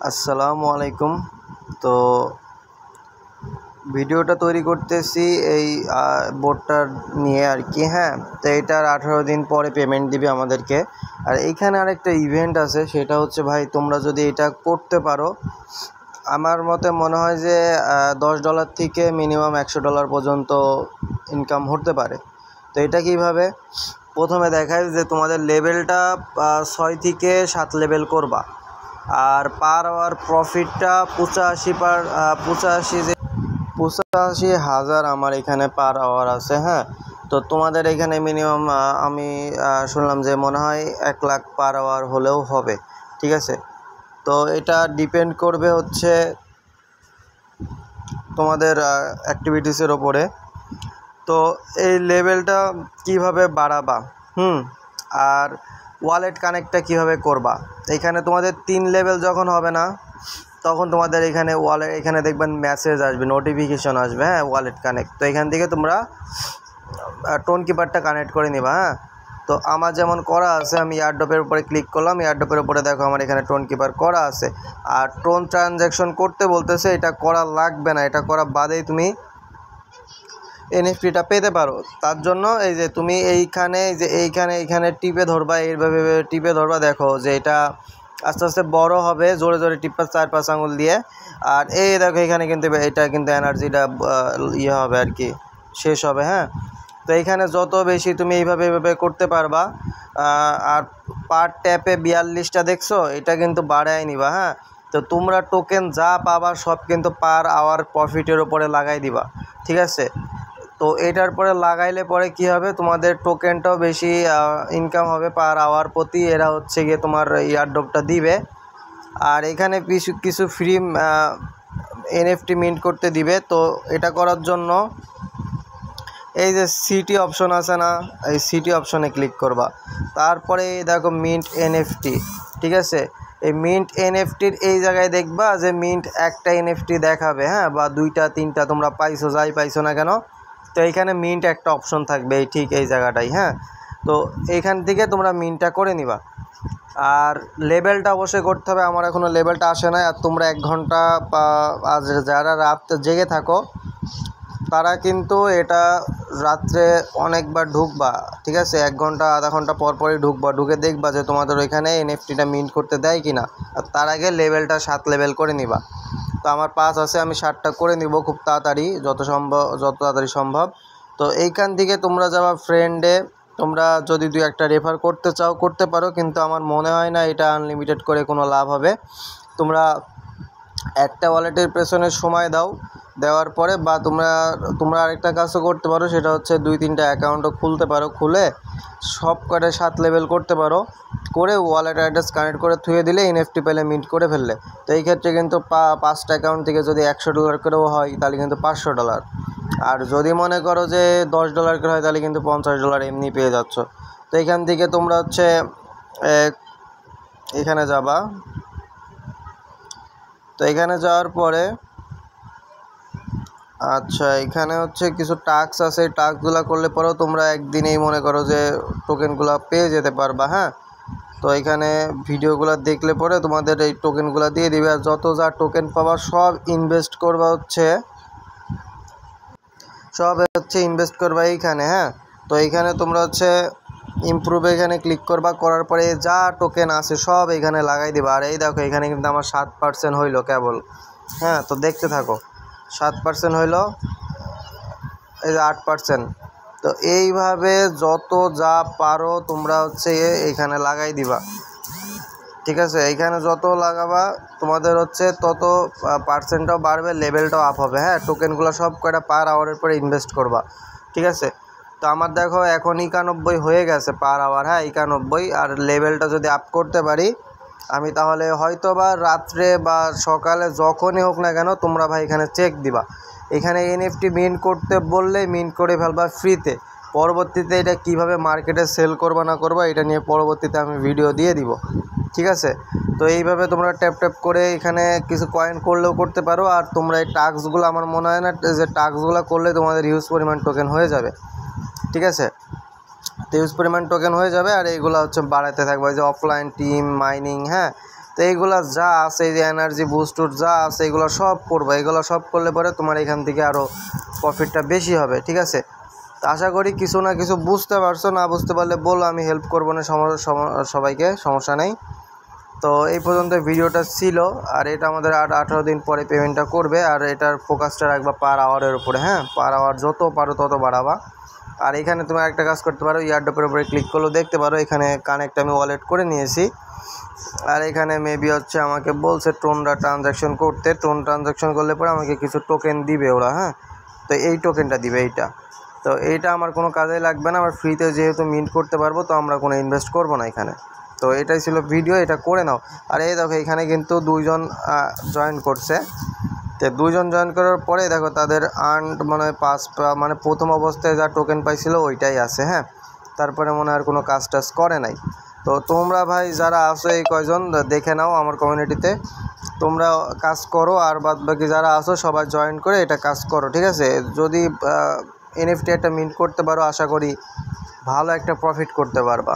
আসসালামু আলাইকুম। তো ভিডিওটা তৈরি করতেছি এই বোর্ডটা নিয়ে আর কি। হ্যাঁ, তো এটার 18 দিন পরে পেমেন্ট দিবে আমাদেরকে। আর এইখানে আরেকটা ইভেন্ট আছে, সেটা হচ্ছে ভাই তোমরা যদি এটা করতে পারো, আমার মতে মনে হয় যে $10 থেকে মিনিমাম $100 পর্যন্ত ইনকাম হতে পারে। তো এটা কীভাবে, প্রথমে দেখায় যে তোমাদের লেভেলটা 6 থেকে 7 লেভেল করবা, আর পার আওয়ার প্রফিটটা 85,000 আমার এখানে পার আওয়ার আছে। হ্যাঁ, তো তোমাদের এখানে মিনিমাম আমি শুনলাম যে মনে হয় 1 লাখ পার আওয়ার হলেও হবে। ঠিক আছে, তো এটা ডিপেন্ড করবে হচ্ছে তোমাদের অ্যাক্টিভিটিসের ওপরে। তো এই লেভেলটা কিভাবে বাড়াবা, আর ওয়ালেট কানেক্টটা কিভাবে করবা, এখানে তোমাদের 3 লেভেল যখন হবে না, তখন তোমাদের এখানে দেখবেন মেসেজ আসবে, নোটিফিকেশন আসবে। হ্যাঁ, ওয়ালেট কানেক্ট, তো এখান থেকে তোমরা টোন কিপারটা কানেক্ট করে নিবা। হ্যাঁ, তো আমার যেমন করা আছে, আমি এয়ারড্রপের উপরে ক্লিক করলাম, এয়ারড্রপের উপরে দেখো আমার এখানে টোন কিপার করা আছে। আর টোন ট্রানজ্যাকশন করতে বলতেছে, এটা করা লাগবে না, এটা করা বাদেই তুমি এনএফটিটা পেতে পারো। তার জন্য এই যে তুমি এইখানে টিপে ধরবা, এইভাবে টিপে ধরবা, দেখো যে এটা আস্তে আস্তে বড় হবে, জোরে জোরে টিপা 4-5 আঙুল দিয়ে। আর এই দেখো এখানে কিন্তু এটা কিন্তু এনার্জিটা হবে আর কি, শেষ হবে। হ্যাঁ, তো এইখানে যত বেশি তুমি এইভাবে করতে পারবা। আর পার ট্যাপে 42টা দেখছো, এটা কিন্তু বাড়ায় নিবা। হ্যাঁ, তো তোমরা টোকেন যা পাবা সব কিন্তু পার আওয়ার প্রফিটের উপরে লাগাই দিবা। ঠিক আছে, তো এটার পরে লাগাইলে পরে কি হবে, তোমাদের টোকেনটাও বেশি ইনকাম হবে পার আওয়ার প্রতি। এরা হচ্ছে গিয়ে তোমার এয়ারড্রপটা দিবে, আর এখানে কিছু ফ্রি এনএফটি মিন্ট করতে দিবে। তো এটা করার জন্য এই যে সিটি অপশন আছে না, এই সিটি অপশনে ক্লিক করবা। তারপরে দেখো মিন্ট এনএফটি। ঠিক আছে, এই মিন্ট এনএফটির এই জায়গায় দেখবা যে মিন্ট একটা এনএফটি দেখাবে। হ্যাঁ, বা 2টা 3টা তোমরা পাইছো, যাই পাইছো না কেন, তো এইখানে মিন্ট একটা অপশন থাকবে ঠিক এই জায়গাটাই। হ্যাঁ, তো এইখান থেকে তোমরা মিন্টটা করে নিবা। আর লেভেলটা অবশ্যই করতে হবে, আমার এখনও লেভেলটা আসে না। আর তোমরা 1 ঘন্টা আজ যারা রাত জেগে থাকো, তারা কিন্তু এটা রাত্রে অনেকবার ঢুকবা। ঠিক আছে, 1 ঘন্টা আধা ঘন্টা পরপরই ঢুকবা, ঢুকে দেখবা যে তোমাদের ওইখানে এনএফটিটা মিন্ট করতে দেয় কিনা। আর তার আগে লেভেলটা 7 লেভেল করে নিবা। তো আমার 5 আছে, আমি 7টা করে নিব খুব তাড়াতাড়ি, যত তাড়াতাড়ি সম্ভব। তো এইখান থেকে তোমরা যাবা ফ্রেন্ডে, তোমরা যদি 2-1টা রেফার করতে চাও করতে পারো, কিন্তু আমার মনে হয় না এটা আনলিমিটেড করে কোনো লাভ হবে। তোমরা একটা ওয়ালেটের পেছনে সময় দেওয়ার পরে, বা তোমরা আরেকটা কাজও করতে পারো, সেটা হচ্ছে 2-3টা অ্যাকাউন্টও খুলতে পারো, খুলে সব কটা 7 লেভেল করতে পারো, করে ওয়ালেট অ্যাড্রেস কানেক্ট করে থুয়ে দিলে এনএফটি পেলে মিন্ট করে ফেললে। তো এই ক্ষেত্রে কিন্তু 5টা অ্যাকাউন্ট থেকে যদি $100 করেও হয়, তাহলে কিন্তু $500। আর যদি মনে করো যে $10 করে হয়, তাহলে কিন্তু $50 এমনি পেয়ে যাচ্ছ। তো এখান থেকে তোমরা হচ্ছে এখানে যাবা। তো এখানে যাওয়ার পরে আচ্ছা, এখানে হচ্ছে কিছু টাস্ক আছে, এই টাস্কগুলো করলে পরেও তোমরা একদিনেই মনে করো যে টোকেনগুলো পেয়ে যেতে পারবা। হ্যাঁ, তো এখানে ভিডিওগুলো দেখলে পরে তোমাদের এই টোকেনগুলো দিয়ে দিবে। আর যত যা টোকেন পাবা সব ইনভেস্ট করবা এইখানে। হ্যাঁ, তো এইখানে তোমরা হচ্ছে ইমপ্রুভ এখানে ক্লিক করবা, করার পরে যা টোকেন আছে সব এখানে লাগাই দিবা। আর এই দেখো এখানে কিন্তু আমার 7% হইলো কেবল। হ্যাঁ, তো দেখতে থাকো, 7% হইলো, এই যে 8%। তো এইভাবে যত যা পারো তোমরা হচ্ছে এইখানে লাগাই দিবা। ঠিক আছে, এইখানে যত লাগাবা তোমাদের হচ্ছে তত পার্সেন্টটাও বাড়বে, লেভেলটাও আপ হবে। হ্যাঁ, টোকেনগুলো সব কয়টা পার আওয়ারের পরে ইনভেস্ট করবা। ঠিক আছে, তো আমার দেখো এখন 91 হয়ে গেছে পার আওয়ার। হ্যাঁ, 91। আর লেভেলটা যদি আপ করতে পারি আমি, তাহলে হয়তো বা রাত্রে বা সকালে যখনই হোক না কেন, তোমরা ভাই এখানে চেক দিবা। এখানে এনএফটি মিন্ট করতে বললেই মিন্ট করে ফেলবা ফ্রিতে। পরবর্তীতে এটা কিভাবে মার্কেটে সেল করবা না করবা, এটা নিয়ে পরবর্তীতে আমি ভিডিও দিয়ে দিব। ঠিক আছে, তো এইভাবে তোমরা ট্যাপ করে এখানে কিছু কয়েন করলেও করতে পারো। আর তোমরা এই টাস্কগুলো, আমার মনে হয় না যে টাস্কগুলো করলে তোমাদের হিউজ পরিমাণ টোকেন হয়ে যাবে। ঠিক আছে, তো হিউজ পরিমাণ টোকেন হয়ে যাবে। আর এইগুলো হচ্ছে বাড়াতে থাকবে, যে অফলাইন টিম মাইনিং। হ্যাঁ, তো তো এইগুলা যা আছে, এই যে এনার্জি বুস্টর যা আছে এগুলো সব করবো। এগুলো সব করলে পরে তোমার এখান থেকে আরও প্রফিটটা বেশি হবে, ঠিক আছে? তো আশা করি কিছু না কিছু বুঝতে পারছো, না বুঝতে পারলে বলো, আমি হেল্প করবো না সবাইকে, সমস্যা নেই। তো এই পর্যন্ত ভিডিওটা ছিল। আর এটা আমাদের 18 দিন পরে পেমেন্টটা করবে। আর এটার ফোকাসটা রাখবা পার আওয়ারের উপরে, হ্যাঁ, পার আওয়ার যত পারো তত বাড়াবা। আর এখানে তুমি একটা কাজ করতে পারো, ইয়ারড্রপের উপরে ক্লিক করলেও দেখতে পারো এখানে কানেক্ট আমি ওয়ালেট করে নিয়েছি। আর এখানে মেবি হচ্ছে আমাকে বলছে টোনটা ট্রানজ্যাকশন করতে, টোন ট্রানজ্যাকশন করলে পরে আমাকে কিছু টোকেন দিবে ওরা, হ্যাঁ। তো এই টোকেনটা দিবে এইটা। তো এইটা আমার কোনো কাজে লাগবে না, আমার ফ্রিতে যেহেতু মিন্ট করতে পারবো, তো আমরা কোনো ইনভেস্ট করবো না এখানে। তো এটাই ছিল ভিডিও, এটা করে নাও। আর এই দেখো এখানে কিন্তু 2 জন জয়েন করছে। তো 2 জন জয়েন করার পরে দেখো তাদের আর্ন মানে মানে প্রথম অবস্থায় যা টোকেন পাইছিল ওইটাই আছে, হ্যাঁ। তারপরে মনে আর কোনো কাজ টাজ করে নাই। তো তোমরা ভাই যারা আছো এই কয়জন দেখে নাও আমার কমিউনিটিতে, তোমরা কাজ করো। আর বাদ বাকি যারা আছো সবাই জয়েন করে এটা কাজ করো, ঠিক আছে? যদি এনএফটি একটা মিন্ট করতে পারো, আশা করি ভালো একটা প্রফিট করতে পারবা।